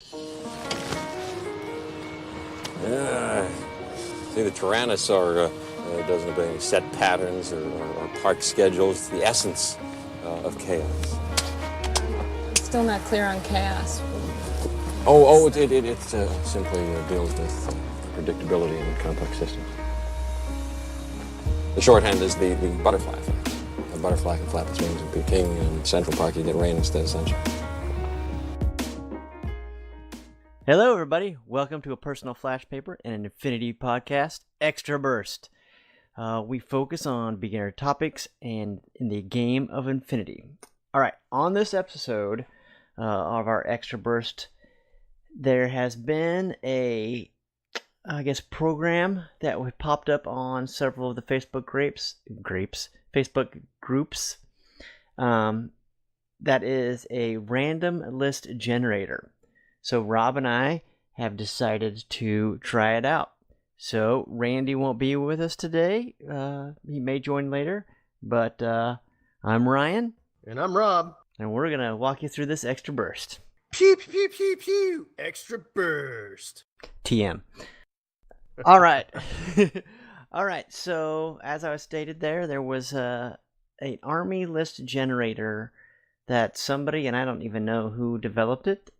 See, the Tyrannosaur doesn't obey any set patterns or park schedules. It's the essence of chaos. Still not clear on chaos. It simply deals with predictability in complex systems. The shorthand is the butterfly effect. A butterfly can flap its wings in Peking, and in Central Park you get rain instead of sunshine. Hello, everybody. Welcome to a personal flash paper and an Infinity podcast, Extra Burst. We focus on beginner topics and in the game of Infinity. All right, on this episode of our Extra Burst, there has been a, program that popped up on several of the Facebook Facebook groups. That is a random list generator. So Rob and I have decided to try it out. So Randy won't be with us today. He may join later. But I'm Ryan. And I'm Rob. And we're going to walk you through this extra burst. Pew, pew, pew, pew, pew. Extra burst. TM. All right. All right. So as I was stated there was an army list generator that somebody, and I don't even know who developed it,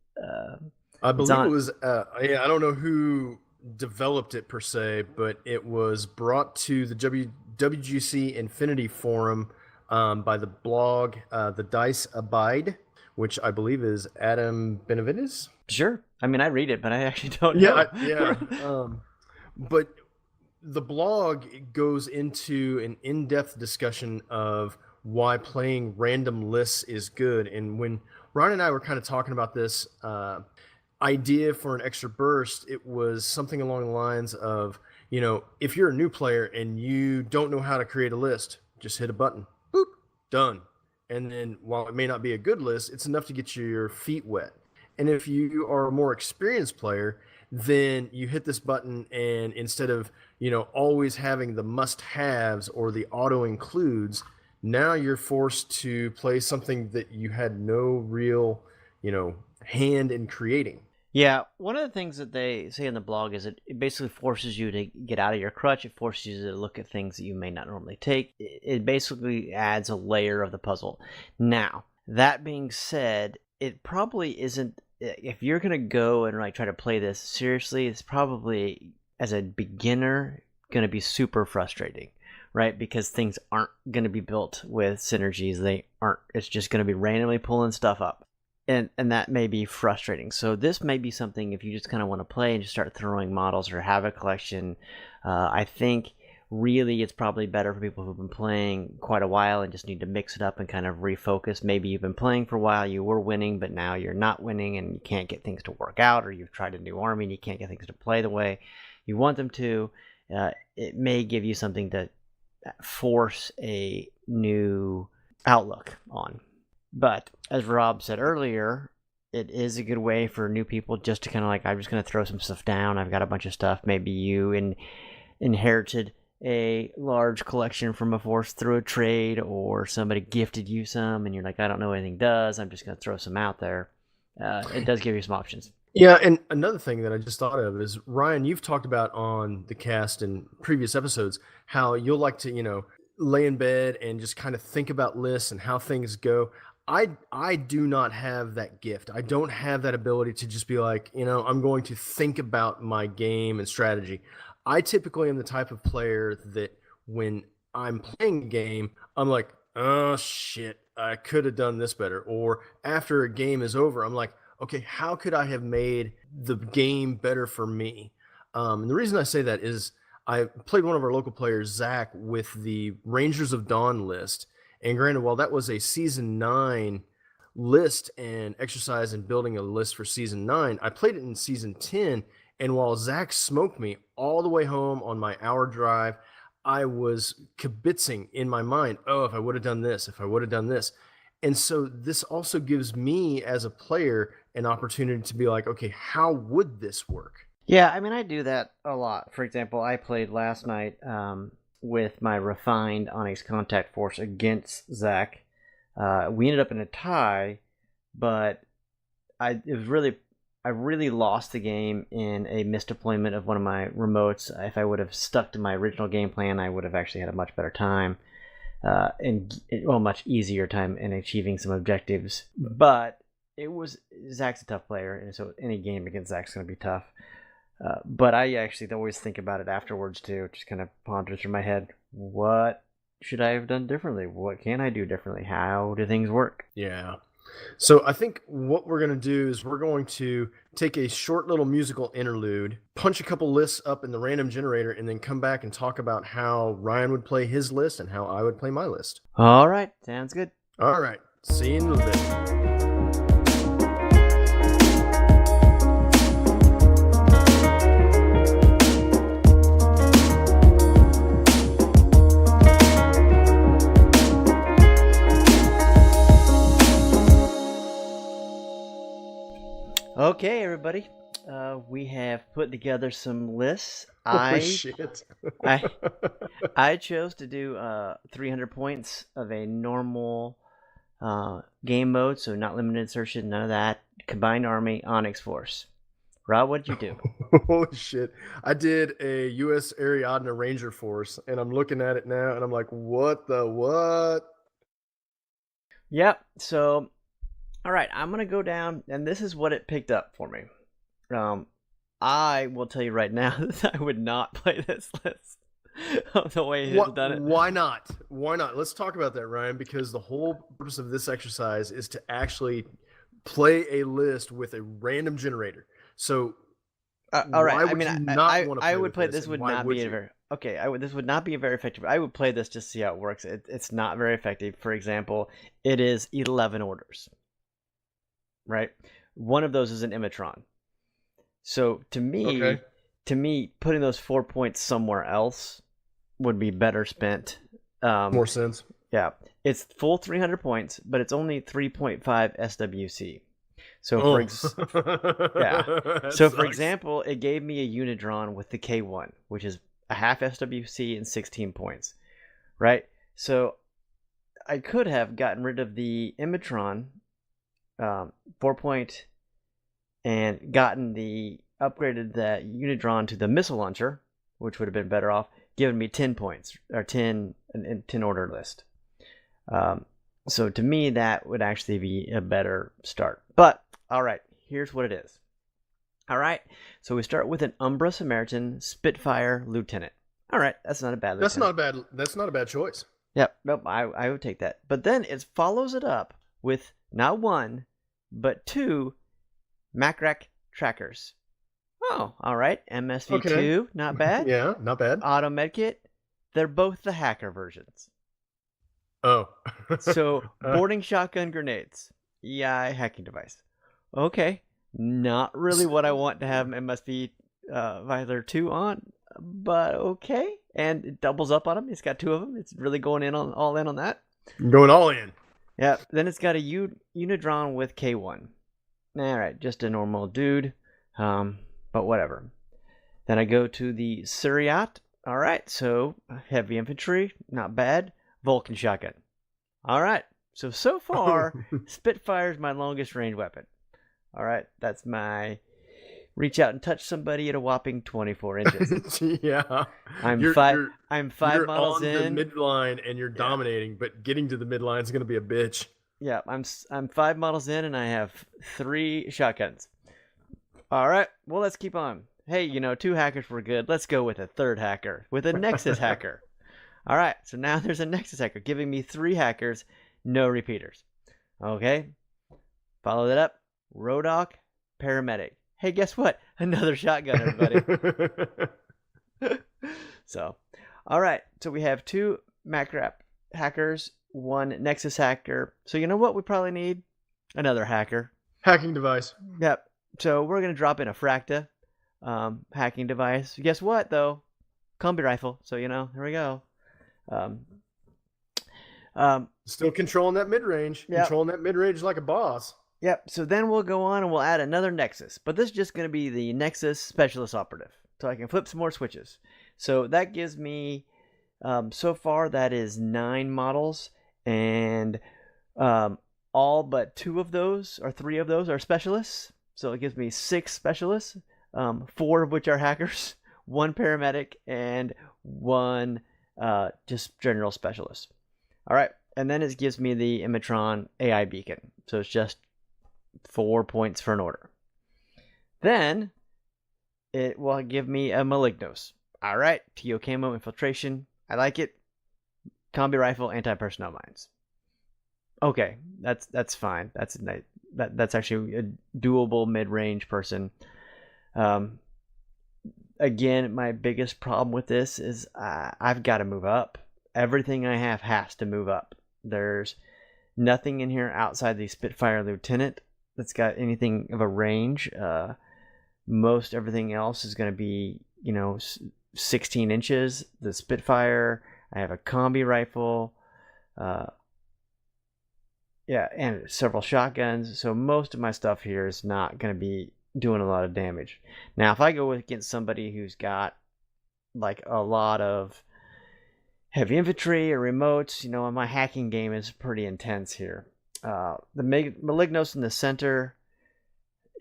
I believe it was, I don't know who developed it per se, but it was brought to the WGC Infinity Forum by the blog The Dice Abide, which I believe is Adam Benavides. Sure. I mean, I read it, but I actually don't know. But the blog goes into an in-depth discussion of why playing random lists is good. And when Ron and I were kind of talking about this idea for an extra burst, it was something along the lines of, if you're a new player and you don't know how to create a list, just hit a button, boop, done. And then while it may not be a good list, it's enough to get your feet wet. And if you are a more experienced player, then you hit this button, and instead of, always having the must-haves or the auto-includes, now you're forced to play something that you had no real, hand in creating. Yeah, one of the things that they say in the blog is it basically forces you to get out of your crutch. It forces you to look at things that you may not normally take. It basically adds a layer of the puzzle. Now, that being said, it probably isn't, if you're going to go and try to play this seriously, it's probably, as a beginner, going to be super frustrating, right? Because things aren't going to be built with synergies. They aren't. It's just going to be randomly pulling stuff up. And that may be frustrating. So this may be something, if you just kind of want to play and just start throwing models or have a collection, I think really it's probably better for people who've been playing quite a while and just need to mix it up and kind of refocus. Maybe you've been playing for a while, you were winning, but now you're not winning and you can't get things to work out, or you've tried a new army and you can't get things to play the way you want them to. It may give you something to force a new outlook on. But as Rob said earlier, it is a good way for new people just to kind of I'm just going to throw some stuff down. I've got a bunch of stuff. Maybe you inherited a large collection from a force through a trade, or somebody gifted you some and you're like, I don't know what anything does. I'm just going to throw some out there. It does give you some options. Yeah, and another thing that I just thought of is, Ryan, you've talked about on the cast in previous episodes how you'll like to, lay in bed and just kind of think about lists and how things go. I do not have that gift. I don't have that ability to just be like, I'm going to think about my game and strategy. I typically am the type of player that when I'm playing a game, I'm like, oh shit, I could have done this better. Or after a game is over, I'm like, okay, how could I have made the game better for me? And the reason I say that is I played one of our local players, Zach, with the Rangers of Dawn list. And granted, while that was a Season 9 list and exercise in building a list for Season 9, I played it in Season 10, and while Zach smoked me all the way home on my hour drive, I was kibitzing in my mind, oh, if I would have done this, if I would have done this. And so this also gives me, as a player, an opportunity to be like, okay, how would this work? Yeah, I mean, I do that a lot. For example, I played last night with my refined Onyx Contact Force against Zach. We ended up in a tie, but it was really I really lost the game in a misdeployment of one of my remotes. If I would have stuck to my original game plan, I would have actually had a much better time, much easier time in achieving some objectives. But Zach's a tough player, and so any game against Zach's going to be tough. But I actually always think about it afterwards too. Just kind of ponder through my head, what should I have done differently? What can I do differently? How do things work? Yeah. So I think what we're going to do is we're going to take a short little musical interlude, punch a couple lists up in the random generator, and then come back and talk about how Ryan would play his list and how I would play my list. All right. Sounds good. All right. See you in a little bit. Okay, everybody. We have put together some lists. Oh, shit. I chose to do 300 points of a normal game mode, so not limited insertion, none of that. Combined Army, Onyx Force. Rob, what did you do? Holy shit. I did a U.S. Ariadne Ranger Force, and I'm looking at it now, and I'm like, what the what? Yep, so... All right, I'm going to go down, and this is what it picked up for me. I will tell you right now that I would not play this list the way he's done it. Why not? Why not? Let's talk about that, Ryan, because the whole purpose of this exercise is to actually play a list with a random generator. So, all right. why would you not want to play I would with play this, this and would why not would be you? very okay. This would not be a very effective. I would play this just to see how it works. It's not very effective. For example, it is 11 orders. Right, one of those is an Imatron. So to me, putting those 4 points somewhere else would be better spent. More sense. Yeah, it's full 300 points, but it's only 3.5 SWC. So for example, it gave me a Unidron with the K1, which is a half SWC and 16 points. Right, so I could have gotten rid of the Imatron. 4 point, and upgraded the Unidron to the missile launcher, which would have been better off, giving me 10 points or 10 order list. So to me, that would actually be a better start. But all right, here's what it is. All right, so we start with an Umbra Samaritan Spitfire Lieutenant. All right, that's not a bad. That's not a bad choice. Yep, nope, I would take that. But then it follows it up with not one, but two Macrack trackers. Oh, all right. MSV2, not bad. Yeah, not bad. Auto Medkit, they're both the hacker versions. Oh. So, boarding shotgun grenades. Yeah, hacking device. Okay. Not really what I want to have MSV Visor 2 on, but okay. And it doubles up on them. It's got two of them. It's really going all in on that. Going all in. Yeah, then it's got a Unidron with K1. Alright, just a normal dude, but whatever. Then I go to the Suriat. Alright, so heavy infantry, not bad. Vulcan shotgun. Alright, so far, Spitfire's my longest range weapon. Alright, that's my reach out and touch somebody at a whopping 24 inches. Yeah. I'm 5 you're models on in. the midline and you're dominating, but getting to the midline is going to be a bitch. Yeah, I'm 5 models in and I have 3 shotguns. All right, well, let's keep on. Hey, 2 hackers were good. Let's go with a 3rd hacker, with a Nexus hacker. All right, so now there's a Nexus hacker giving me 3 hackers, no repeaters. Okay, follow that up. Rodoc, paramedic. Hey, guess what? Another shotgun, everybody. So, all right. So we have 2 Macrap hackers, 1 Nexus hacker. So you know what we probably need? Another hacker. Hacking device. Yep. So we're going to drop in a Fracta hacking device. Guess what, though? Combi rifle. So, here we go. Still controlling that mid-range. Yep. Controlling that mid-range like a boss. Yep, so then we'll go on and we'll add another Nexus. But this is just going to be the Nexus Specialist Operative. So I can flip some more switches. So that gives me, so far, that is 9 models. And all but 2 of those, or 3 of those, are Specialists. So it gives me 6 specialists, 4 of which are hackers, 1 paramedic, and 1 just general specialist. All right, and then it gives me the Imatron AI beacon. So it's just 4 points for an order. Then it will give me a Malignos. All right, TO camo infiltration. I like it. Combi rifle, anti-personnel mines. Okay, that's fine. That's actually a doable mid-range person. Again, my biggest problem with this is I've got to move up. Everything I have has to move up. There's nothing in here outside the Spitfire Lieutenant that's got anything of a range. Most everything else is going to be, 16 inches. The Spitfire, I have a combi rifle, and several shotguns. So most of my stuff here is not going to be doing a lot of damage. Now, if I go against somebody who's got like a lot of heavy infantry or remotes, my hacking game is pretty intense here. The Malignos in the center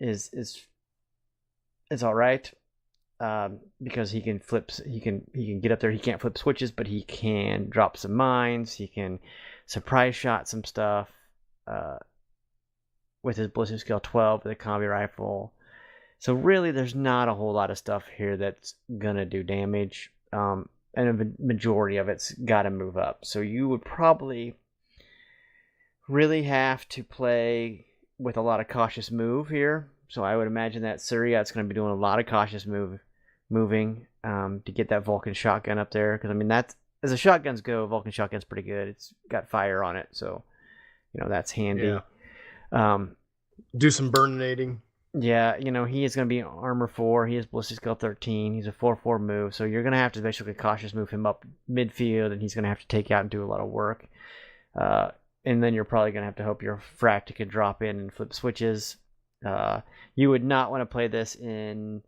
is all right, because he can flip. He can get up there. He can't flip switches, but he can drop some mines. He can surprise shot some stuff with his ballistic skill 12 with a combi rifle. So really, there's not a whole lot of stuff here that's gonna do damage, and a majority of it's got to move up. So you would probably really have to play with a lot of cautious move here. So I would imagine that Syriot's going to be doing a lot of cautious moving to get that Vulcan shotgun up there. Because, that's, as the shotguns go, Vulcan shotgun's pretty good. It's got fire on it, so, that's handy. Yeah. Do some burninating. Yeah, he is going to be armor 4. He has ballistic skill 13. He's a 4/4 move, so you're going to have to basically cautious move him up midfield, and he's going to have to take out and do a lot of work. And then you're probably going to have to hope your Fracta can drop in and flip switches. You would not want to play this in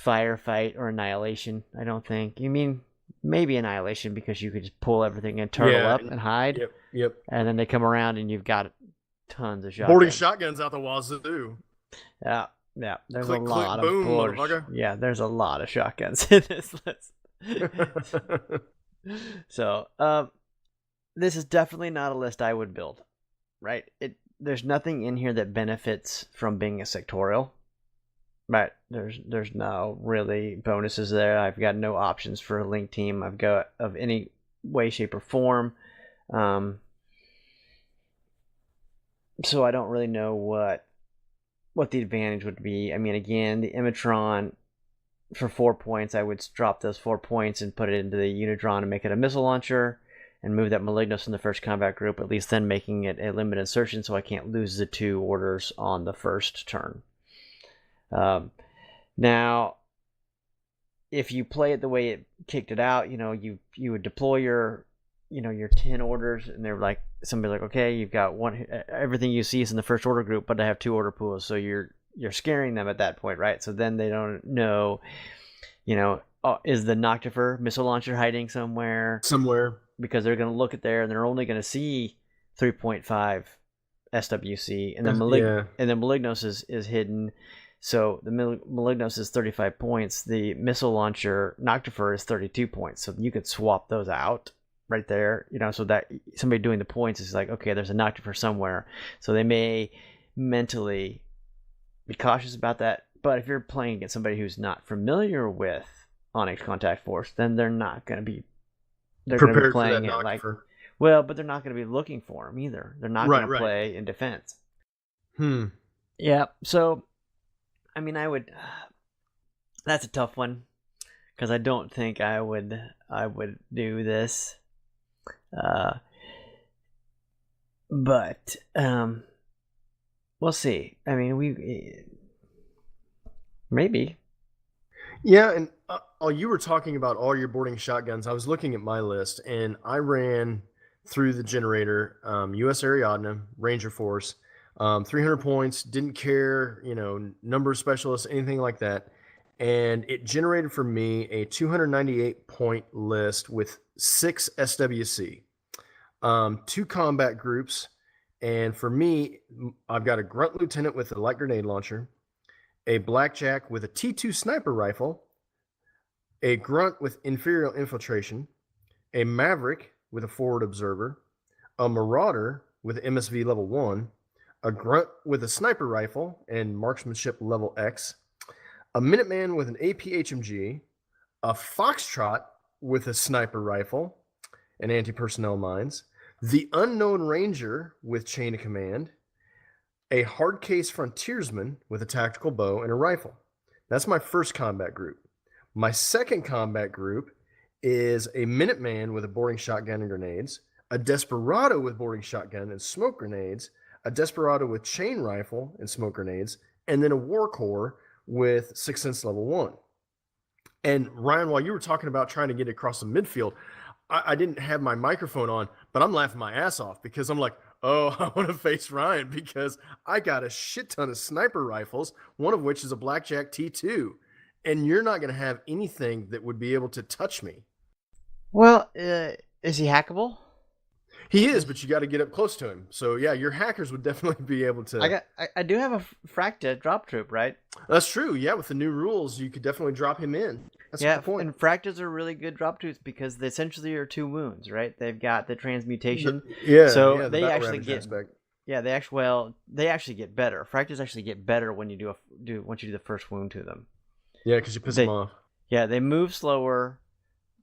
Firefight or Annihilation, I don't think. You mean maybe Annihilation, because you could just pull everything and turtle up and hide. Yep. And then they come around and you've got tons of shotguns. Boarding shotguns out the wazoo. Yeah. There's click, a lot click, boom, of motherfucker. Yeah, there's a lot of shotguns in this list. So, this is definitely not a list I would build, right? There's nothing in here that benefits from being a sectorial, right? There's no really bonuses there. I've got no options for a link team. I've got of any way, shape, or form. So I don't really know what the advantage would be. Again, the Imatron for 4 points, I would drop those 4 points and put it into the Unidron and make it a missile launcher, and move that Malignos in the first combat group, at least then making it a limited insertion so I can't lose the 2 orders on the first turn. Now, if you play it the way it kicked it out, you would deploy your 10 orders, and they're like, somebody like, okay, you've got everything you see is in the first order group, but I have 2 order pools, so you're scaring them at that point, right? So then they don't know, is the Noctifer missile launcher hiding somewhere? Because they're going to look at there and they're only going to see 3.5 SWC, and then Malignos is hidden. So the Malignos is 35 points. The missile launcher Noctifer is 32 points. So you could swap those out right there, so that somebody doing the points is like, okay, there's a Noctifer somewhere. So they may mentally be cautious about that. But if you're playing against somebody who's not familiar with Onyx Contact Force, then they're not going to be prepared playing for that it like, Noctifer. well, but they're not going to be looking for him either. They're not going to play in defense. Yeah. So, I would. That's a tough one, because I don't think I would do this. But we'll see. Maybe. Yeah, and you were talking about all your boarding shotguns. I was looking at my list, and I ran through the generator, U.S. Ariadne, Ranger Force, 300 points, didn't care, number of specialists, anything like that. And it generated for me a 298 point list with 6 SWC, 2 combat groups. And for me, I've got a Grunt Lieutenant with a light grenade launcher, a blackjack with a T2 sniper rifle, a grunt with inferior infiltration, a maverick with a forward observer, a marauder with MSV level 1, a grunt with a sniper rifle and marksmanship level X, a Minuteman with an AP HMG, a Foxtrot with a sniper rifle and anti-personnel mines, the Unknown Ranger with chain of command, a hardcase frontiersman with a tactical bow and a rifle. That's my first combat group. My second combat group is a Minuteman with a boarding shotgun and grenades, a Desperado with boarding shotgun and smoke grenades, a Desperado with chain rifle and smoke grenades, and then a Warcore with Sixth Sense level 1. And Ryan, while you were talking about trying to get across the midfield, I didn't have my microphone on, but I'm laughing my ass off because I'm like, oh, I want to face Ryan because I got a shit ton of sniper rifles, one of which is a Blackjack T2, and you're not going to have anything that would be able to touch me. Well, is he hackable? He is, but you got to get up close to him. So yeah, your hackers would definitely be able to. I do have a Fracta drop troop, right? That's true. Yeah, with the new rules, you could definitely drop him in. That's the point. And Fractas are really good drop troops because they essentially are 2 wounds, right? They've got the transmutation. They actually get aspect. Yeah, they actually get better. Fractals actually get better when you once you do the first wound to them. Yeah, because you piss them off. Yeah, they move slower.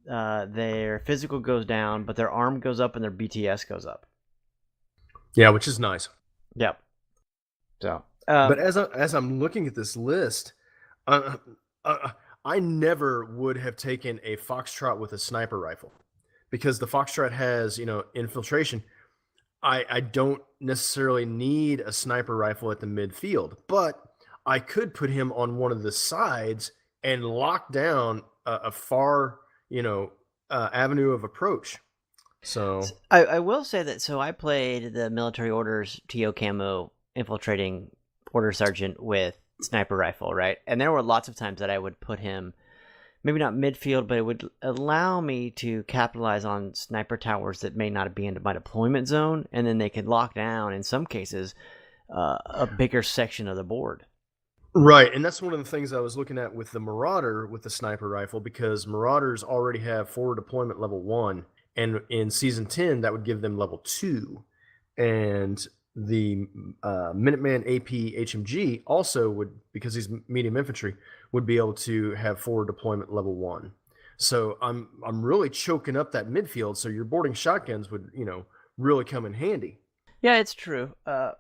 Their physical goes down, but their arm goes up and their BTS goes up. Yeah, which is nice. Yep. So, but as I'm looking at this list, I never would have taken a Foxtrot with a sniper rifle because the Foxtrot has, infiltration. I don't necessarily need a sniper rifle at the midfield, but I could put him on one of the sides and lock down a far, avenue of approach. So I will say that. So I played the military orders TO camo infiltrating order sergeant with sniper rifle, right? And there were lots of times that I would put him, maybe not midfield, but it would allow me to capitalize on sniper towers that may not be into my deployment zone, and then they could lock down, in some cases, a bigger section of the board. Right, and that's one of the things I was looking at with the Marauder with the sniper rifle, because Marauders already have forward deployment level 1, and in Season 10, that would give them level 2. And the Minuteman AP HMG also would, because he's medium infantry, would be able to have forward deployment level 1. So I'm really choking up that midfield, so your boarding shotguns would, really come in handy. Yeah, it's true. I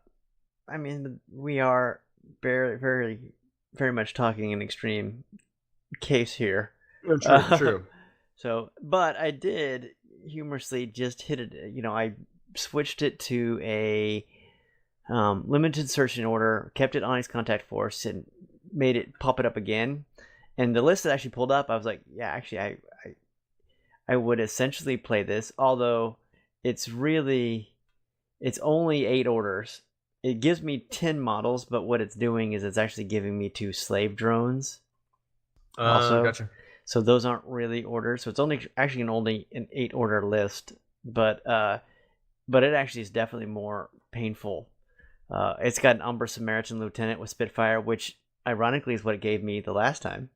mean, we are very, very, very much talking an extreme case here. True. So, but I did humorously just hit it. I switched it to a limited insertion order, kept it on its contact force, and made it pop it up again. And the list that actually pulled up, I was like, yeah, actually, I would essentially play this, although it's only 8 orders. It gives me 10 models, but what it's doing is it's actually giving me 2 slave drones. Also, gotcha. So those aren't really orders. So it's only an 8 order list, but it actually is definitely more painful. It's got an Umbra Samaritan Lieutenant with Spitfire, which ironically is what it gave me the last time.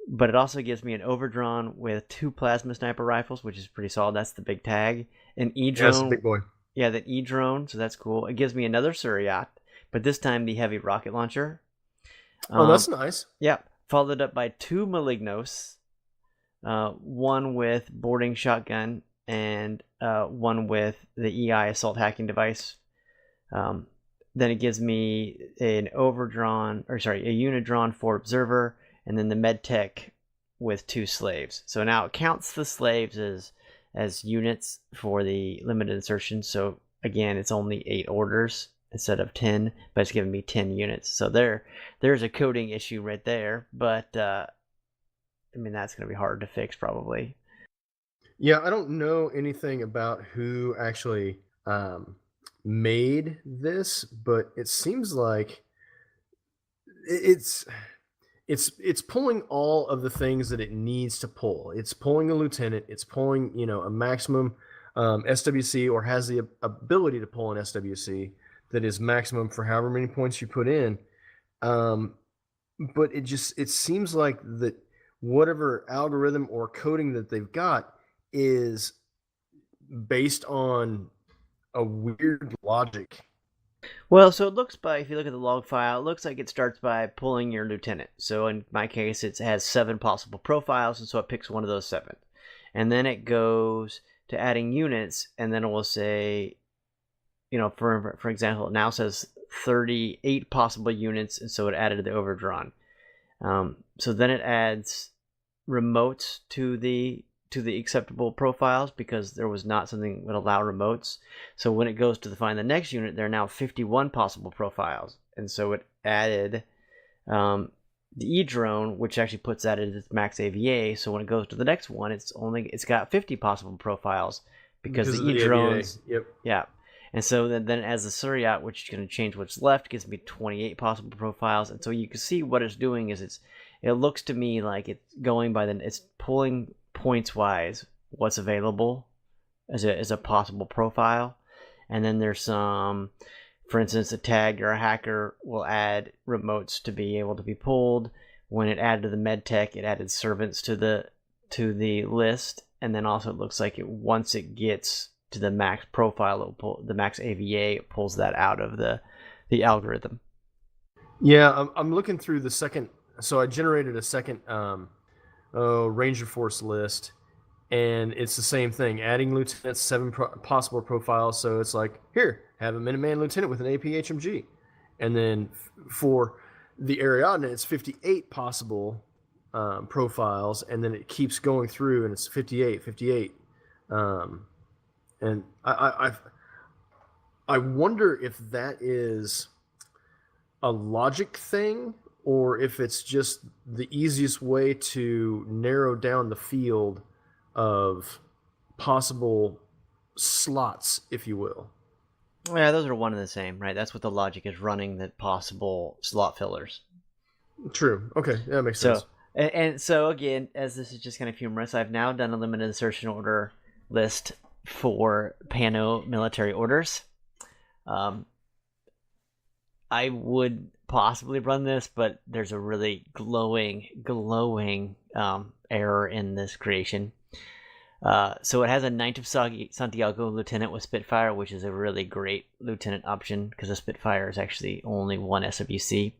But it also gives me an Overdrawn with 2 plasma sniper rifles, which is pretty solid. That's the big tag. An E-drone. Yeah, that's the big boy. Yeah, the E-drone, so that's cool. It gives me another Suryat, but this time the heavy rocket launcher. Oh, that's nice. Yeah, followed up by 2 Malignos, one with boarding shotgun and one with the EI assault hacking device. Then it gives me a Unidrawn for observer, and then the medtech with 2 slaves. So now it counts the slaves as units for the limited insertion. So again, it's only 8 orders instead of 10, but it's giving me 10 units. So there's a coding issue right there, but that's going to be hard to fix probably. Yeah, I don't know anything about who actually made this, but it seems like it's pulling all of the things that it needs to pull. It's pulling a lieutenant. It's pulling, a maximum SWC, or has the ability to pull an SWC that is maximum for however many points you put in. Um, but it seems like that whatever algorithm or coding that they've got is based on a weird logic. Well, so it looks if you look at the log file, it looks like it starts by pulling your lieutenant. So in my case, it has 7 possible profiles, and so it picks one of those 7. And then it goes to adding units, and then it will say, for example, it now says 38 possible units, and so it added the overdrawn. So then it adds remotes to the acceptable profiles, because there was not something that would allow remotes. So when it goes to find the next unit, there are now 51 possible profiles, and so it added the E-drone, which actually puts that at its max AVA. So when it goes to the next one, it's got 50 possible profiles, because the E-drones, yeah. And so then as the Suryat, which is going to change what's left, gives me 28 possible profiles. And so you can see what it's doing is it looks to me like it's going by it's pulling points wise what's available as a possible profile. And then there's some, for instance, a tag or a hacker will add remotes to be able to be pulled. When it added to the medtech, it added servants to the list. And then also it looks like once it gets to the max profile, it'll pull the max AVA, it pulls that out of the algorithm. Yeah, I'm looking through the second. So I generated a second Ranger Force list, and it's the same thing, adding lieutenants, 7 possible profiles. So it's like, here, have a Minuteman lieutenant with an AP HMG. And then for the Ariadne, it's 58 possible profiles, and then it keeps going through, and it's 58. And I wonder if that is a logic thing, or if it's just the easiest way to narrow down the field of possible slots, if you will. Yeah, those are one and the same, right? That's what the logic is, running the possible slot fillers. True. Okay, that makes sense. And so again, as this is just kind of humorous, I've now done a limited insertion order list for Pano military orders. I would possibly run this, but there's a really glowing error in this creation. So it has a Knight of Santiago lieutenant with Spitfire, which is a really great lieutenant option, because a Spitfire is actually only 1 SWC.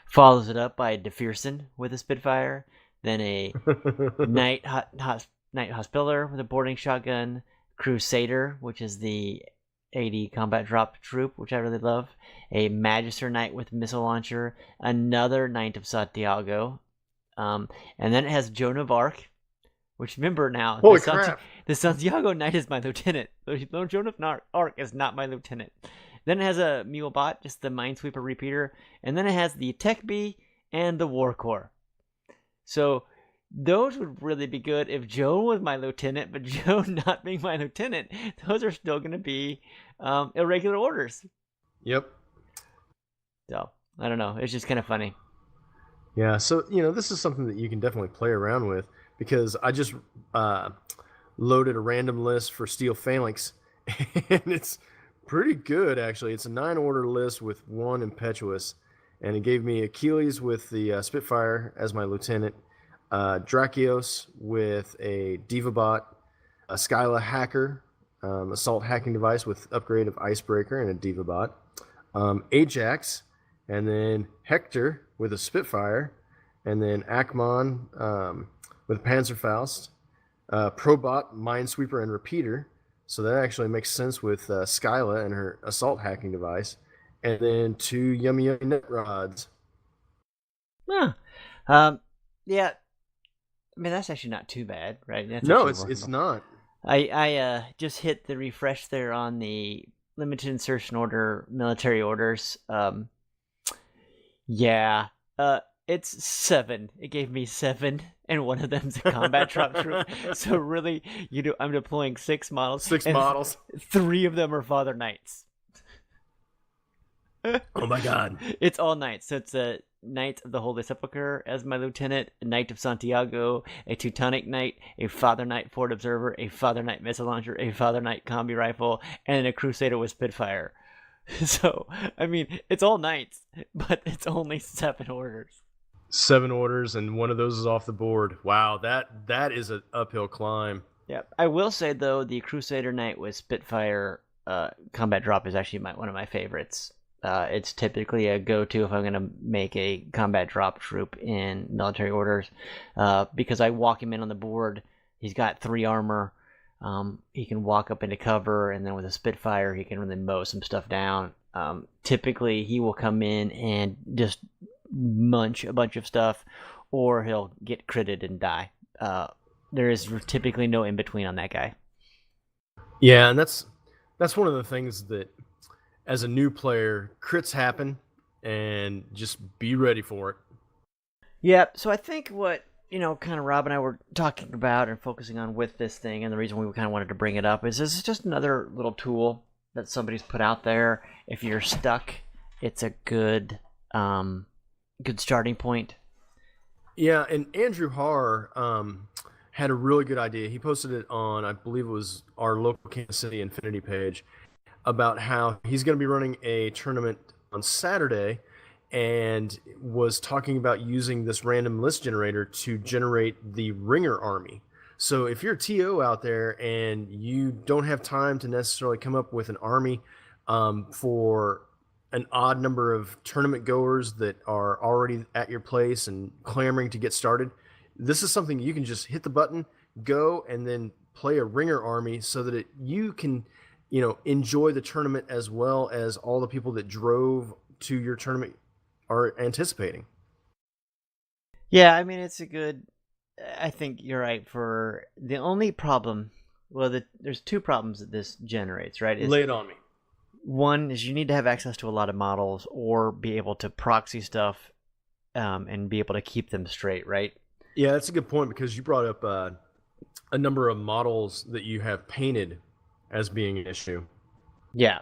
Follows it up by a DeFearson with a Spitfire, then a Knight Hospiller with a boarding shotgun, Crusader, which is the 80 combat drop troop, which I really love, a Magister Knight with missile launcher, another Knight of Santiago, and then it has Joan of Arc, which, remember now, Holy crap. The Santiago Knight is my lieutenant. No, Joan of Arc is not my lieutenant. Then it has a Mulebot, just the Minesweeper repeater, and then it has the Tech Bee and the War Core. So those would really be good if Joan was my lieutenant, but Joan not being my lieutenant, those are still going to be irregular orders. Yep. So, I don't know. It's just kind of funny. Yeah, so, this is something that you can definitely play around with, because I just loaded a random list for Steel Phalanx, and it's pretty good, actually. It's a 9-order list with 1 Impetuous, and it gave me Achilles with the Spitfire as my lieutenant, Drakios with a Divabot, a Skyla Hacker, assault hacking device with upgrade of Icebreaker and a Divabot, Ajax, and then Hector with a Spitfire, and then Akmon with Panzerfaust, Probot, Minesweeper, and Repeater. So that actually makes sense with Skyla and her assault hacking device, and then 2 Yummy Net Rods. Yeah. Yeah. I mean, that's actually not too bad, right? That's No, it's not. I just hit the refresh there on the limited insertion order military orders. Yeah. It's 7. It gave me 7, and one of them's a combat drop troop. So really, I'm deploying 6 models. 6 models. 3 of them are Father Knights. Oh my god. It's all Knights. So it's a Knight of the Holy Sepulchre as my lieutenant, a Knight of Santiago, a Teutonic Knight, a Father Knight Fort Observer, a Father Knight Missile Launcher, a Father Knight Combi Rifle, and a Crusader with Spitfire. So, I mean, it's all knights, but it's only 7 orders. 7 orders, and one of those is off the board. Wow, that is an uphill climb. Yeah, I will say though, the Crusader Knight with Spitfire combat drop is actually one of my favorites. It's typically a go-to if I'm going to make a combat drop troop in military orders, because I walk him in on the board. He's got 3 armor. He can walk up into cover, and then with a Spitfire, he can really mow some stuff down. Typically, he will come in and just munch a bunch of stuff, or he'll get critted and die. There is typically no in between on that guy. Yeah, and that's one of the things that, as a new player, crits happen, and just be ready for it. Yeah, so I think what, kind of Rob and I were talking about and focusing on with this thing, and the reason we kind of wanted to bring it up is this is just another little tool that somebody's put out there. If you're stuck, it's a good starting point. Yeah, and Andrew Haar had a really good idea. He posted it on, I believe it was our local Kansas City Infinity page, about how he's going to be running a tournament on Saturday, and was talking about using this random list generator to generate the Ringer army. So if you're a TO out there and you don't have time to necessarily come up with an army for an odd number of tournament goers that are already at your place and clamoring to get started, this is something you can just hit the button, go, and then play a Ringer army so that you can, enjoy the tournament as well as all the people that drove to your tournament are anticipating. Yeah, I mean, I think you're right. For the only problem, there's 2 problems that this generates, right? Lay it on me. One is you need to have access to a lot of models or be able to proxy stuff and be able to keep them straight, right? Yeah, that's a good point, because you brought up a number of models that you have painted as being an issue. Yeah.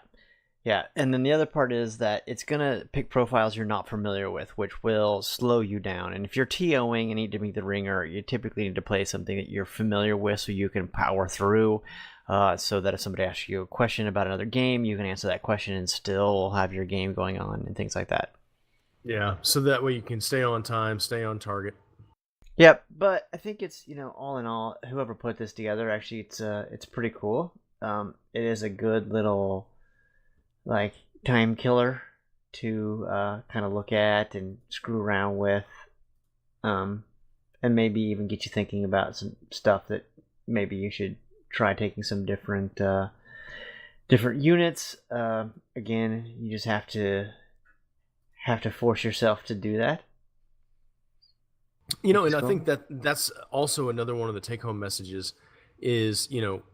And then the other part is that it's going to pick profiles you're not familiar with, which will slow you down. And if you're TOing and need to meet the Ringer, you typically need to play something that you're familiar with so you can power through. So that if somebody asks you a question about another game, you can answer that question and still have your game going on and things like that. Yeah, so that way you can stay on time, stay on target. Yep, but I think it's, all in all, whoever put this together, actually, it's pretty cool. It is a good little, time killer to kind of look at and screw around with, and maybe even get you thinking about some stuff that maybe you should try taking some different units. Again, you just have to force yourself to do that. And I think that's also another one of the take-home messages is,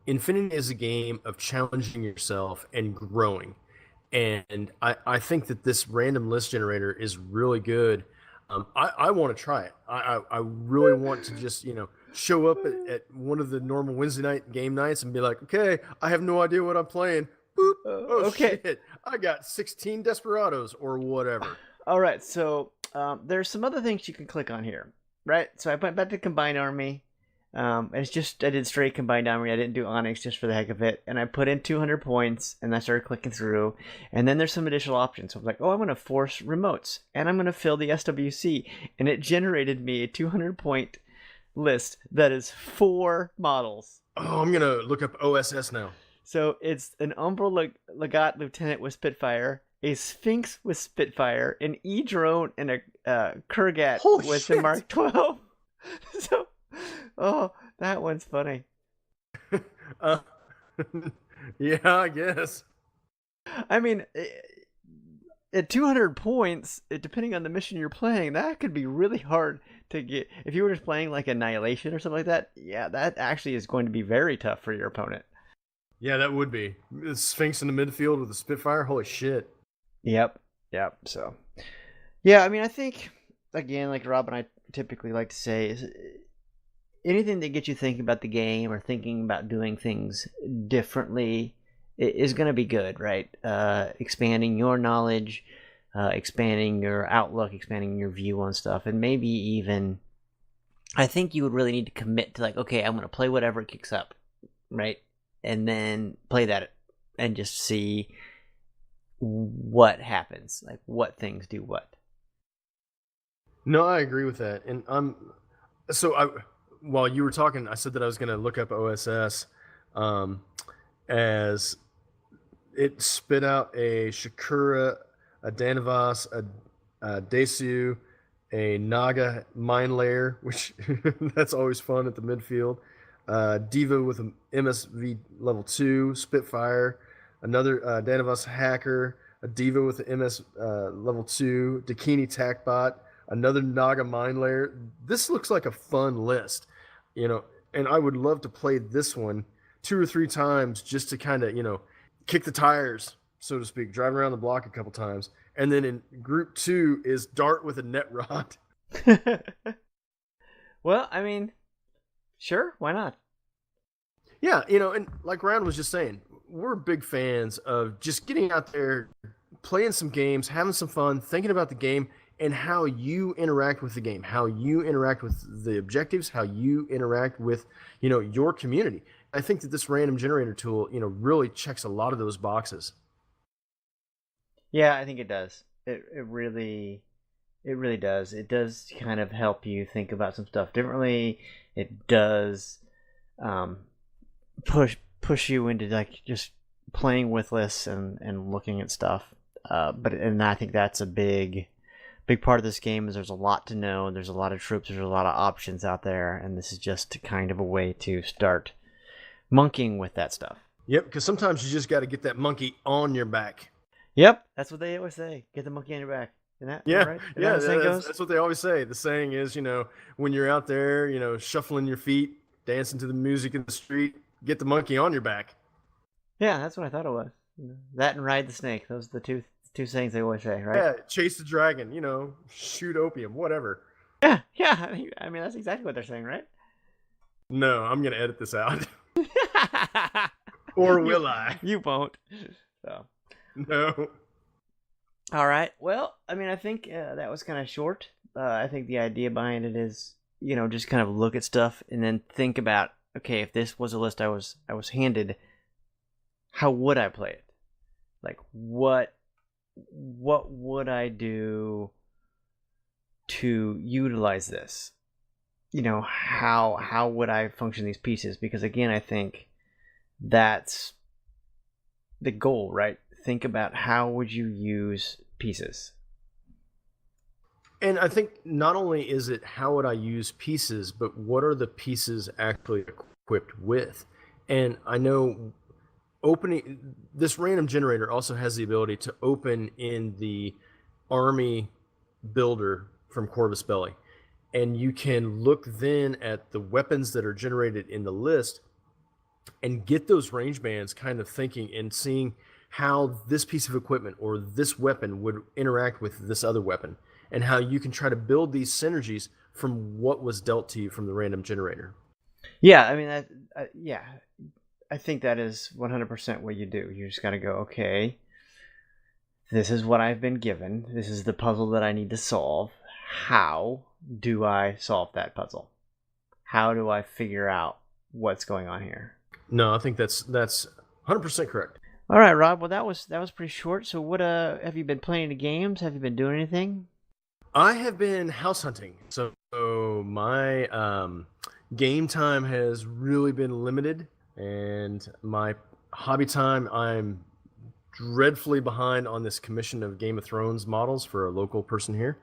Infinity is a game of challenging yourself and growing. And I think that this random list generator is really good. I want to try it. I really want to just, show up at one of the normal Wednesday night game nights and be like, okay, I have no idea what I'm playing. Boop. Oh, okay. Shit. I got 16 Desperados or whatever. All right. So there's some other things you can click on here, right? So I went back to Combined Army. I did straight Combined Army. I didn't do Onyx just for the heck of it. And I put in 200 points and I started clicking through. And then there's some additional options. So I'm like, I'm going to force remotes and I'm going to fill the SWC. And it generated me a 200 point list that is 4 models. Oh, I'm going to look up OSS now. So it's an Umbral Legat Lieutenant with Spitfire, a Sphinx with Spitfire, an E-Drone, and a Kurgat with the Mark 12. So... oh, that one's funny. Yeah, I guess. I mean, at 200 points, depending on the mission you're playing, that could be really hard to get. If you were just playing like Annihilation or something like that, yeah, that actually is going to be very tough for your opponent. Yeah, that would be. The Sphinx in the midfield with the Spitfire, holy shit. Yep. So, yeah, I mean, I think, again, like Rob and I typically like to say, is anything that gets you thinking about the game or thinking about doing things differently is going to be good, right? Expanding your knowledge, expanding your outlook, expanding your view on stuff, and maybe even, I think you would really need to commit to like, okay, I'm going to play whatever it kicks up, right? And then play that and just see, what happens, like what things do what. No, I agree with that. And so I while you were talking, I said that I was going to look up OSS, as it spit out a Shakura, a Danavas, a Desu, a Naga Mine Layer, which that's always fun at the midfield. Diva with an MSV level 2, Spitfire, another Danavas Hacker, a Diva with an MS level 2, Dakini Tackbot, another Naga Mine Layer. This looks like a fun list, and I would love to play this one 2 or 3 times just to kind of, kick the tires, so to speak, drive around the block a couple times. And then in group 2 is Dart with a Net Rod. Well, I mean, sure, why not? Yeah, and like Ryan was just saying, we're big fans of just getting out there, playing some games, having some fun, thinking about the game and how you interact with the game, how you interact with the objectives, how you interact with, your community. I think that this random generator tool, really checks a lot of those boxes. Yeah, I think it does. It really does. It does kind of help you think about some stuff differently. It does push you into like just playing with lists and looking at stuff. But I think that's a big part of this game is there's a lot to know. There's a lot of troops. There's a lot of options out there, and this is just kind of a way to start monkeying with that stuff. Yep, because sometimes you just got to get that monkey on your back. Yep, that's what they always say. Get the monkey on your back. Isn't that right? That's what they always say. The saying is, when you're out there, shuffling your feet, dancing to the music in the street, get the monkey on your back. Yeah, that's what I thought it was. That and ride the snake. Those are the two sayings they always say, right? Yeah, chase the dragon. Shoot opium, whatever. Yeah. I mean, that's exactly what they're saying, right? No, I'm gonna edit this out. Or will I? You won't. So. No. All right. Well, I mean, I think that was kind of short. I think the idea behind it is, just kind of look at stuff and then think about, okay, if this was a list I was handed, how would I play it? Like, what would I do to utilize this? How would I function these pieces? Because again, I think that's the goal, right? Think about how would you use pieces. And I think not only is it how would I use pieces, but what are the pieces actually equipped with? And I know opening this random generator also has the ability to open in the army builder from Corvus Belli. And you can look then at the weapons that are generated in the list and get those range bands kind of thinking and seeing how this piece of equipment or this weapon would interact with this other weapon, and how you can try to build these synergies from what was dealt to you from the random generator. Yeah, I mean, I think that is 100% what you do. You just got to go, okay, this is what I've been given. This is the puzzle that I need to solve. How do I solve that puzzle? How do I figure out what's going on here? No, I think that's 100% correct. All right, Rob. Well, that was pretty short. So, what have you been playing any games? Have you been doing anything? I have been house hunting. So my game time has really been limited, and my hobby time, I'm dreadfully behind on this commission of Game of Thrones models for a local person here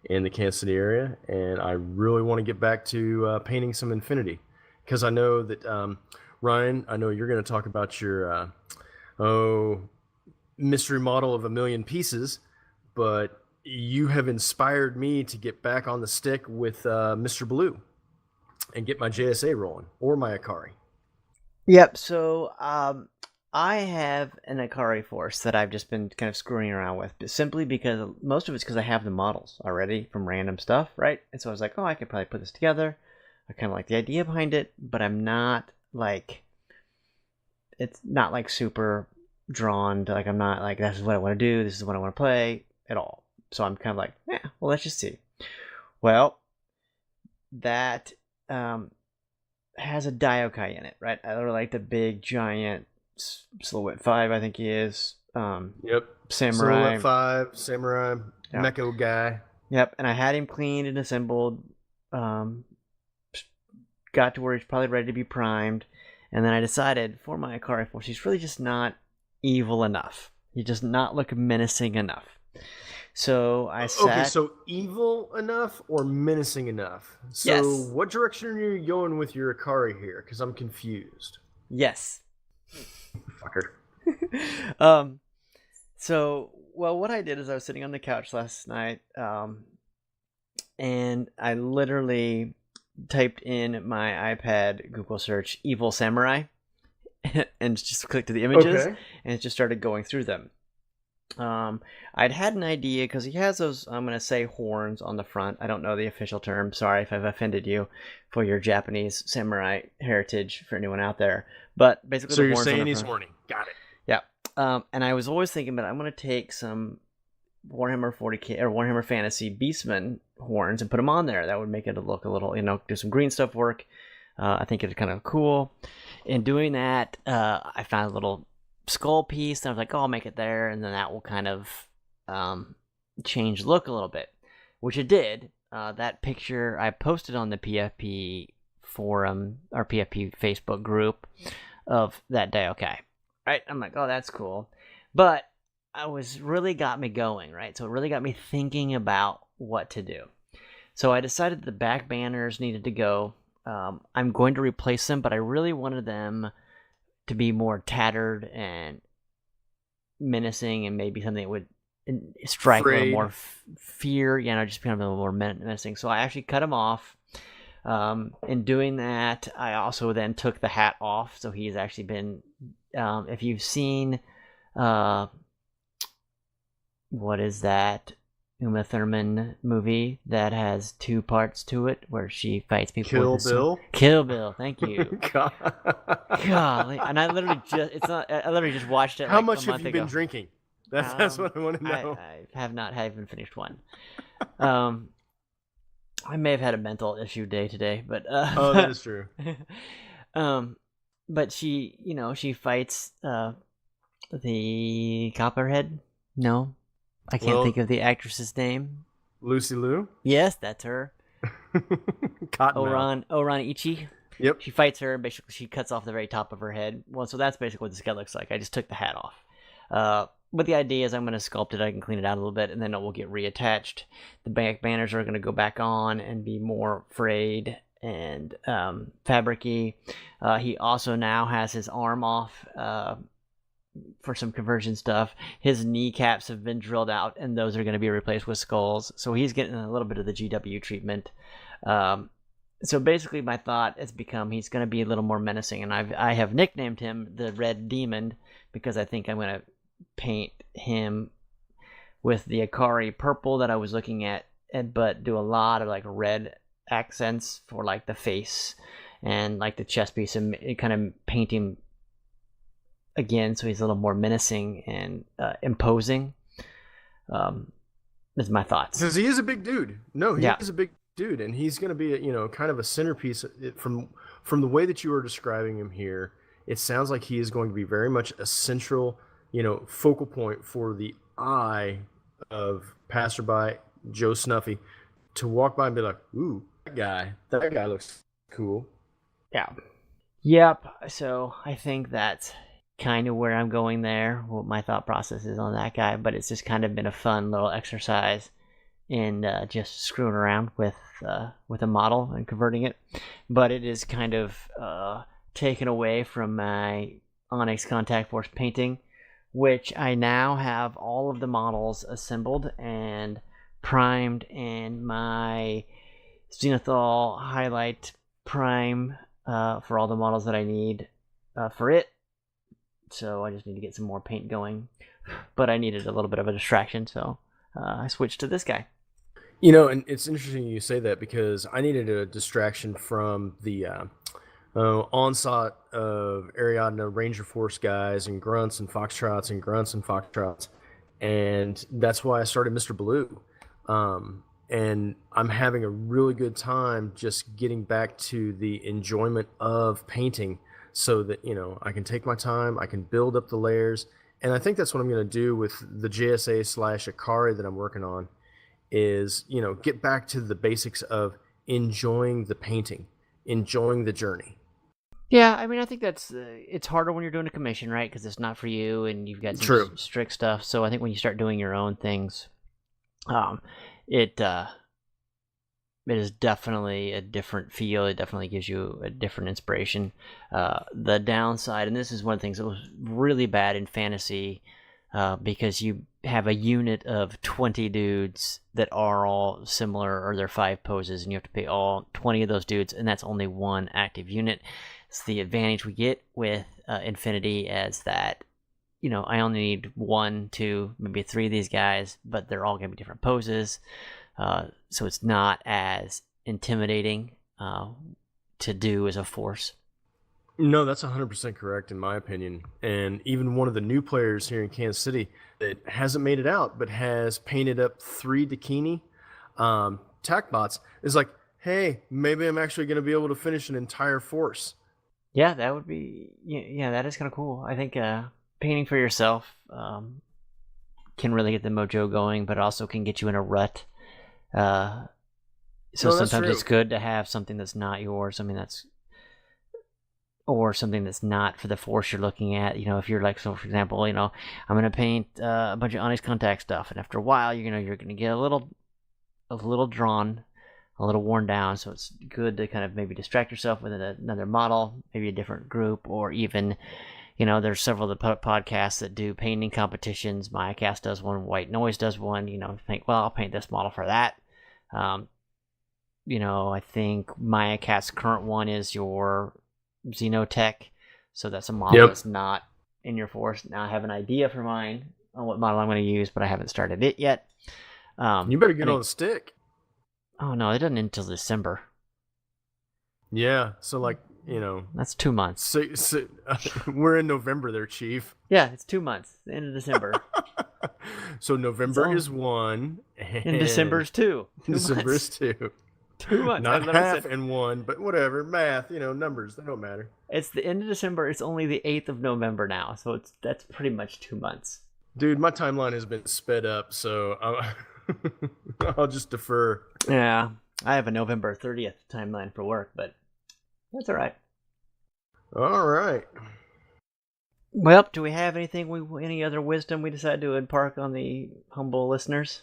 in the Kansas City area, and I really want to get back to painting some Infinity, because I know that Ryan, I know you're going to talk about your mystery model of 1,000,000 pieces, but you have inspired me to get back on the stick with Mr. Blue and get my JSA rolling, or my Akari. Yep. So I have an Akari force that I've just been kind of screwing around with, but simply because most of it's because I have the models already from random stuff, right? And so I was like, oh, I could probably put this together. I kind of like the idea behind it, but I'm not like, it's not like super drawn to, like, I'm not like, this is what I want to do, this is what I want to play at all. So I'm kind of like, yeah, well, let's just see. Well, that has a Diokai in it, right? I really like the big giant Silhouette 5, I think he is, Yep. Samurai. Silhouette 5, Samurai, Yeah. Mecha guy. Yep, and I had him cleaned and assembled. Got to where he's probably ready to be primed, and then I decided for my Akari Force, he's really just not evil enough. He does not look menacing enough. So I sat. Okay, so evil enough or menacing enough? So Yes. what direction are you going with your Akari here? Because I'm confused. Yes. Fucker. So what I did is I was sitting on the couch last night, and I literally typed in my iPad Google search "evil samurai" and just clicked to the images, Okay. and it just started going through them. I'd had an idea because he has those, I'm going to say, horns on the front. I don't know the official term. Sorry if I've offended you for your Japanese samurai heritage for anyone out there. But basically, So the you're horns on saying the he's front. horny. Got it. Yeah. And I was always thinking, but I'm going to take some Warhammer 40K or Warhammer Fantasy Beastman horns and put them on there. That would make it look a little, do some green stuff work. I think it's kind of cool. In doing that, I found a little skull piece, and I was like, oh, I'll make it there, and then that will kind of change the look a little bit, which it did. That picture I posted on the PFP forum or PFP Facebook group of that day. Okay, right? I'm like, oh, that's cool, but I was really got me going, right? So it really got me thinking about what to do. So I decided the back banners needed to go. I'm going to replace them, but I really wanted them to be more tattered and menacing, and maybe something that would strike a little Frayed. more fear, just become a little more menacing. So I actually cut them off. In doing that, I also then took the hat off. So he's actually been, if you've seen, what is that Uma Thurman movie that has two parts to it where she fights people Kill with a sword? Bill? Kill Bill, thank you. God. Golly, and I literally just watched it. How like much a have month you ago. been drinking? That's what I want to know. I have not even finished one. I may have had a mental issue day today, but Oh, that is true. but she fights the Copperhead. No, I can't Well- think of the actress's name. Lucy Liu? Yes, that's her. Cottonmouth. Oran Ichi. Yep. She fights her, and basically she cuts off the very top of her head. Well, so that's basically what this guy looks like. I just took the hat off. But the idea is I'm going to sculpt it. I can clean it out a little bit, and then it will get reattached. The back banners are going to go back on and be more frayed and fabricy. He also now has his arm off for some conversion stuff. His kneecaps have been drilled out, and those are going to be replaced with skulls. So he's getting a little bit of the GW treatment. So basically, my thought has become he's going to be a little more menacing, and I have nicknamed him the Red Demon because I think I'm going to paint him with the Akari purple that I was looking at, but do a lot of like red accents for like the face and like the chest piece, and kind of paint him again so he's a little more menacing and imposing. That's my thoughts. Because he is a big dude. No, he Yeah. is a big dude, and he's going to be, kind of a centerpiece. From the way that you are describing him here, it sounds like he is going to be very much a central, focal point for the eye of passerby Joe Snuffy to walk by and be like, "Ooh, that guy looks cool." Yeah. Yep. So I think that's kind of where I'm going there. What my thought process is on that guy, but it's just kind of been a fun little exercise in just screwing around with a model and converting it. But it is kind of taken away from my Onyx Contact Force painting, which I now have all of the models assembled and primed in my Zenithal Highlight Prime for all the models that I need for it. So I just need to get some more paint going. But I needed a little bit of a distraction, so I switched to this guy. And it's interesting you say that because I needed a distraction from the onslaught of Ariadna Ranger Force guys and grunts and foxtrots and grunts and foxtrots. And that's why I started Mr. Blue. And I'm having a really good time just getting back to the enjoyment of painting so that, I can take my time, I can build up the layers, And I think that's what I'm going to do with the JSA / Akari that I'm working on is, get back to the basics of enjoying the painting, enjoying the journey. Yeah, I mean, I think that's it's harder when you're doing a commission, right? Because it's not for you, and you've got some True. strict stuff. So I think when you start doing your own things, it is definitely a different feel. It definitely gives you a different inspiration. The downside, and this is one of the things that was really bad in fantasy, because you have a unit of 20 dudes that are all similar, or they're 5 poses, and you have to pay all 20 of those dudes, and that's only one active unit. It's the advantage we get with Infinity as that, I only need 1, 2, maybe 3 of these guys, but they're all going to be different poses. So it's not as intimidating to do as a force. No, that's 100% correct in my opinion. And even one of the new players here in Kansas City that hasn't made it out but has painted up 3 Dakini tac bots is like, hey, maybe I'm actually going to be able to finish an entire force. Yeah, that would be... Yeah, that is kind of cool. I think painting for yourself can really get the mojo going, but also can get you in a rut. So sometimes it's good to have something that's not yours, something that's not for the force you're looking at. If you're like, so for example, I'm going to paint a bunch of Onyx Contact stuff, and after a while, you're gonna get a little drawn, a little worn down. So it's good to kind of maybe distract yourself with another model, maybe a different group, or even, there's several of the podcasts that do painting competitions. Mayacast does one, White Noise does one. Think, well, I'll paint this model for that. I think Mayacast's current one is your Xenotech, so that's a model that's not in your force. Now I have an idea for mine on what model I'm going to use, but I haven't started it yet. You better get on the stick. Oh no, it doesn't until December. Yeah, so that's 2 months. So, we're in November there, Chief. Yeah, it's 2 months. The end of December. So November is 1. And December's 2. December's 2. 2 months. Not half and 1, but whatever. Math, numbers, they don't matter. It's the end of December. It's only the 8th of November now, so that's pretty much 2 months. Dude, my timeline has been sped up, so I'll just defer. Yeah, I have a November 30th timeline for work, but that's all right. All right. Well, do we have any other wisdom we decided to impart on the humble listeners?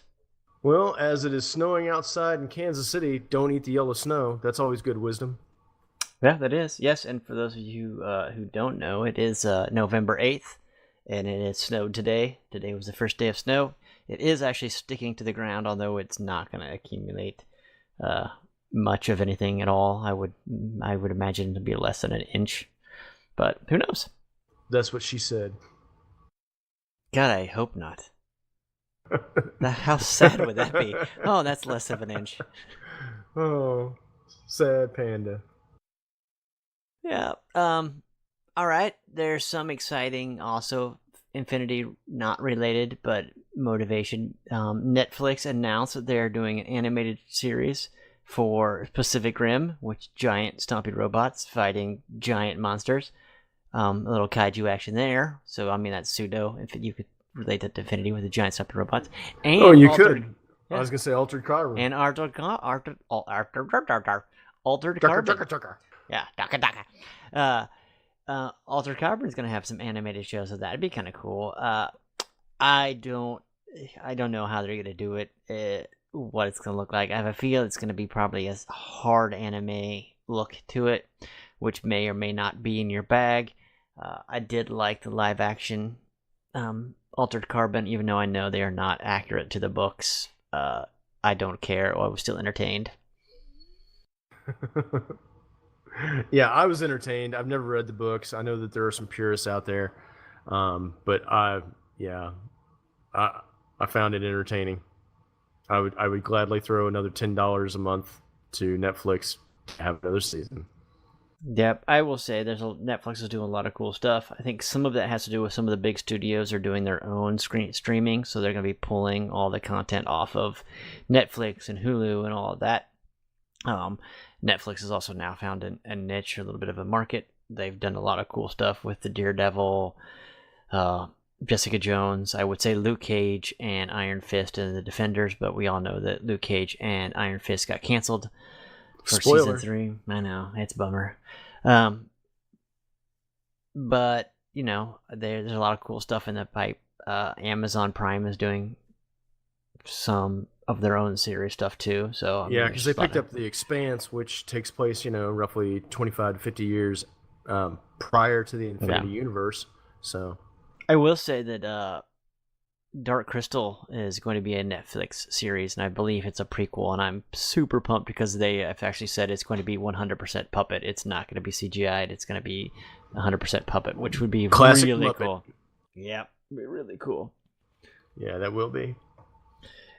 Well, as it is snowing outside in Kansas City, don't eat the yellow snow. That's always good wisdom. Yeah, that is. Yes, and for those of you who don't know, it is November 8th, and it has snowed today. Today was the first day of snow. It is actually sticking to the ground, although it's not going to accumulate much of anything at all. I would imagine to be less than an inch, but who knows? That's what she said. God, I hope not. How sad would that be? Oh, that's less of an inch. Oh, sad panda. Yeah. All right. There's some exciting, also Infinity not related, but motivation. Netflix announced that they're doing an animated series for Pacific Rim, with giant stompy robots fighting giant monsters. A little kaiju action there. So I mean that's pseudo. If you could relate that to Infinity with the giant stompy robots. And you could. Yeah. I was gonna say Altered Carbon. And Altered Carbon. Yeah, Daka. Altered Carbon is gonna have some animated shows of that. It'd be kind of cool. I don't know how they're gonna do it. What it's gonna look like. I have a feel it's gonna be probably a hard anime look to it, which may or may not be in your bag. I did like the live action Altered Carbon, even though I know they are not accurate to the books. I don't care. I was still entertained. Yeah, I was entertained. I've never read the books. I know that there are some purists out there, but I found it entertaining. I would gladly throw another $10 a month to Netflix to have another season. Yep, I will say Netflix is doing a lot of cool stuff. I think some of that has to do with some of the big studios are doing their own streaming, so they're going to be pulling all the content off of Netflix and Hulu and all of that. Netflix has also now found a niche, a little bit of a market. They've done a lot of cool stuff with the Daredevil, Jessica Jones. I would say Luke Cage and Iron Fist and the Defenders, but we all know that Luke Cage and Iron Fist got canceled for Spoiler. season 3. I know, it's a bummer. But, you know, there's a lot of cool stuff in the pipe. Amazon Prime is doing some of their own series stuff too. So I mean, Yeah, because they there's a lot picked of- up The Expanse, which takes place, roughly 25 to 50 years prior to the Infinity Universe. So I will say that Dark Crystal is going to be a Netflix series, and I believe it's a prequel, and I'm super pumped because they have actually said it's going to be 100% puppet. It's not going to be CGI'd. It's going to be 100% puppet, which would be Classic really Muppet. cool. Yeah, be really cool. yeah, that will be.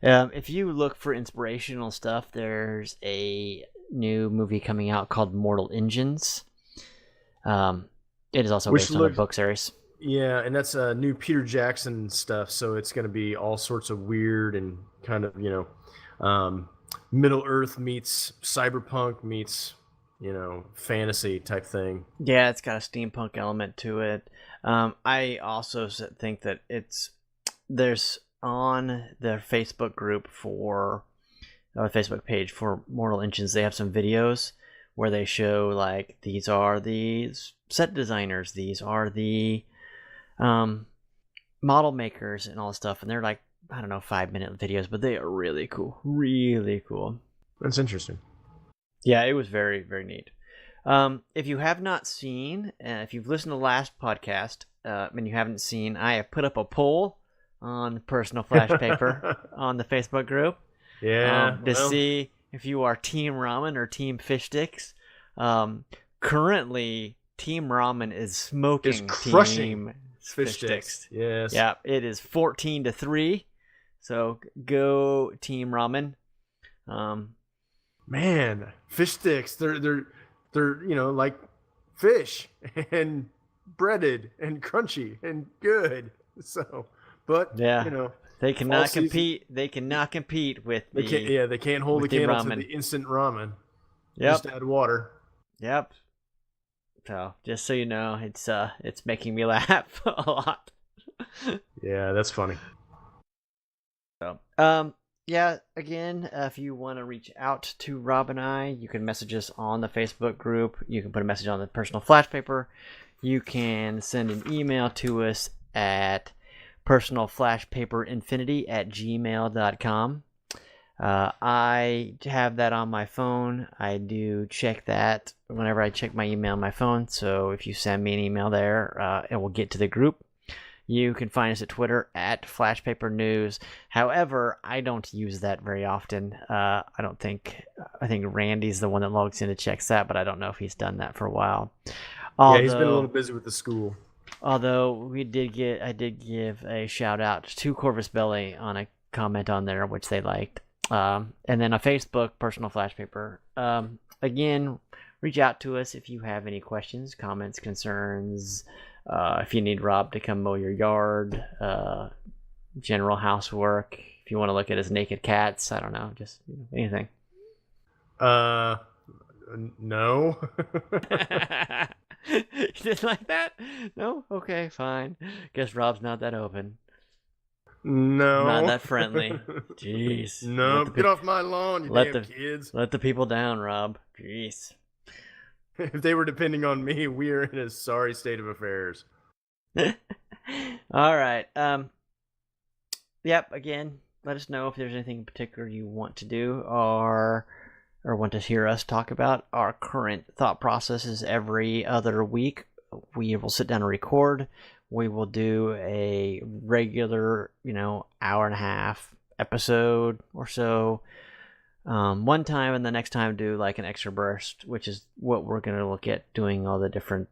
If you look for inspirational stuff, there's a new movie coming out called Mortal Engines. It is also Which based on a looks- book series. Yeah, and that's new Peter Jackson stuff, so it's going to be all sorts of weird and kind of, Middle Earth meets cyberpunk meets, fantasy type thing. Yeah, it's got a steampunk element to it. I also think that there's on their Facebook group or Facebook page for Mortal Engines, they have some videos where they show like these are the set designers, these are the model makers and all this stuff, and they're like, I don't know, 5-minute videos, but they are really cool. Really cool. That's interesting. Yeah, it was very, very neat. If you have not seen, if you've listened to the last podcast and you haven't seen, I have put up a poll on Personal Flash Paper on the Facebook group to see if you are Team Ramen or Team Fish Sticks. Currently, Team Ramen is smoking. Is crushing Team Fish sticks. Yes. Yeah, it is 14-3. So go Team Ramen. Man, fish sticks. They're like fish and breaded and crunchy and good. So, but Yeah. They fall cannot season- compete. They cannot compete with They can't. Yeah, they can't hold the with the candle to ramen. the instant ramen. Yep. Just add water. Yep. So just so you know, it's making me laugh a lot. Yeah, that's funny. So yeah, again, if you want to reach out to Rob and I, you can message us on the Facebook group. You can put a message on the Personal Flash Paper. You can send an email to us at personalflashpaperinfinity@gmail.com. I have that on my phone. I do check that whenever I check my email on my phone. So if you send me an email there, it will get to the group. You can find us at Twitter at Flashpaper News. However, I don't use that very often. I think Randy's the one that logs in and checks that, but I don't know if he's done that for a while. Yeah, he's been a little busy with the school. Although I did give a shout out to Corvus Belli on a comment on there, which they liked. And then on Facebook, Personal Flash Paper. Again, reach out to us if you have any questions, comments, concerns. If you need Rob to come mow your yard, general housework. If you want to look at his naked cats, I don't know, just anything. No. You didn't like that? No? Okay, fine. Guess Rob's not that open. No. Not that friendly. Jeez. No, Let the get off my lawn, you let damn the- kids. Let the people down, Rob. Jeez. If they were depending on me, we are in a sorry state of affairs. All right. Yep. Again, let us know if there's anything in particular you want to do or want to hear us talk about. Our current thought process is every other week we will sit down and record. We will do a regular, hour and a half episode or so. One time, and the next time do like an extra burst, which is what we're going to look at, doing all the different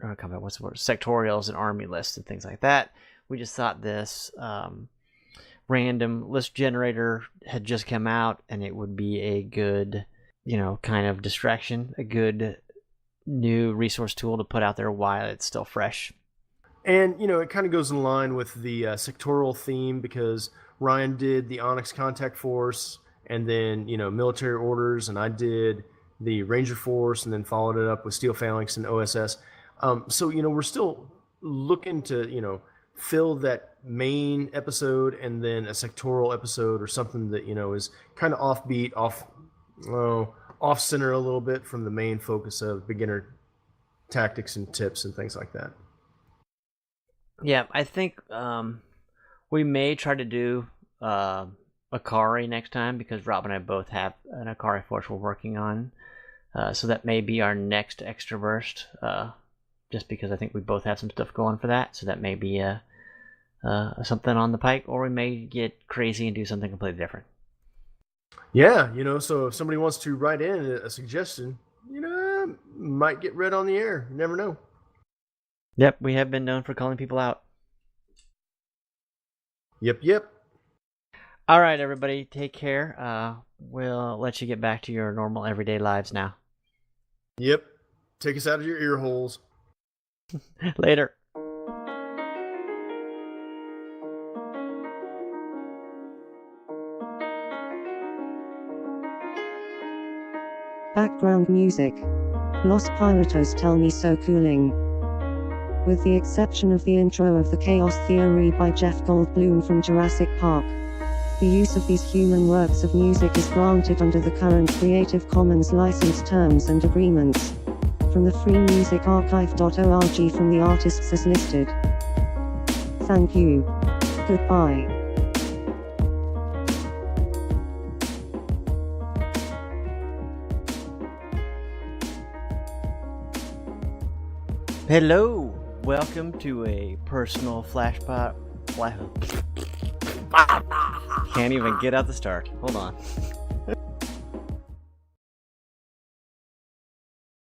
sectorials and army lists and things like that. We just thought this random list generator had just come out, and it would be a good, kind of distraction, a good new resource tool to put out there while it's still fresh. And, it kind of goes in line with the sectoral theme, because Ryan did the Onyx Contact Force and then, military orders, and I did the Ranger Force and then followed it up with Steel Phalanx and OSS. So, we're still looking to, fill that main episode and then a sectoral episode or something that, is kind of offbeat, off center a little bit from the main focus of beginner tactics and tips and things like that. Yeah, I think we may try to do Akari next time, because Rob and I both have an Akari force we're working on. So that may be our next extra burst, just because I think we both have some stuff going for that. So that may be something on the pike, or we may get crazy and do something completely different. Yeah, so if somebody wants to write in a suggestion, might get read on the air. You never know. Yep, we have been known for calling people out. Yep. All right, everybody, take care. We'll let you get back to your normal everyday lives now. Yep. Take us out of your ear holes. Later. Background music. Los Piratos Tell Me So Cooling. With the exception of the intro of The Chaos Theory by Jeff Goldblum from Jurassic Park. The use of these human works of music is granted under the current Creative Commons license terms and agreements. From the freemusicarchive.org, from the artists as listed. Thank you. Goodbye. Hello. Welcome to a personal flashback. Can't even get out the start. Hold on.